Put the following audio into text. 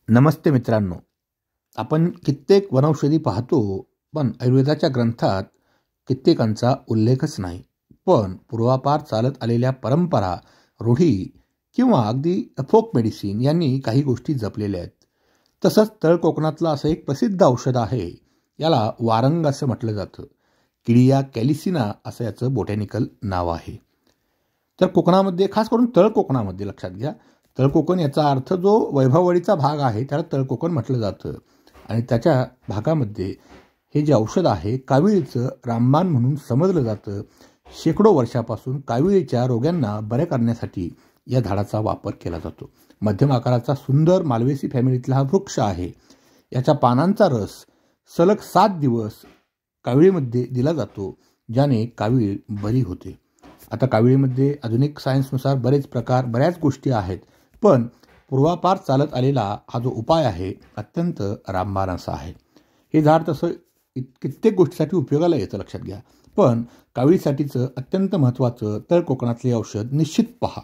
नमस्ते मित्रांनो. आपण कित्येक वनौषधी पाहतो, पण आयुर्वेदाच्या ग्रंथात कित्येकांचा उल्लेखच नाही. पण पूर्वापार चालत आलेल्या परंपरा, रूढी किंवा अगदी फोक मेडिसिन यांनी काही गोष्टी जपलेल्या आहेत. तसंच तळ कोकणातलं असं एक प्रसिद्ध औषध आहे, याला वारंग असं म्हटलं जातं. किडिया कॅलिसिना असं याचं बोटॅनिकल नाव आहे. तर कोकणामध्ये, खास करून तळ कोकणामध्ये लक्षात घ्या, तळ कोकण याचा अर्थ जो वैभववाडीचा भाग आहे त्याला तळ कोकण म्हटलं जातं. आणि त्याच्या भागामध्ये हे जे औषध आहे काविळीचं रामबाण म्हणून समजलं जातं. शेकडो वर्षापासून काविळीच्या रोगांना बरे करण्यासाठी या झाडाचा वापर केला जातो. मध्यम आकाराचा सुंदर मालवेसी फॅमिलीतला हा वृक्ष आहे. याच्या पानांचा रस सलग 7 दिवस काविळीमध्ये दिला जातो, ज्याने कावीळ बरी होते. आता काविळीमध्ये आधुनिक सायन्सनुसार बऱ्याच गोष्टी आहेत, पण पूर्वापार चालत आलेला हा जो उपाय आहे अत्यंत रामबाण असा आहे. हे झाड तसं कित्येक गोष्टीसाठी उपयोगाला येतं, लक्षात घ्या. पण काविळीसाठीचं अत्यंत महत्त्वाचं तळ कोकणातले औषध निश्चित पहा.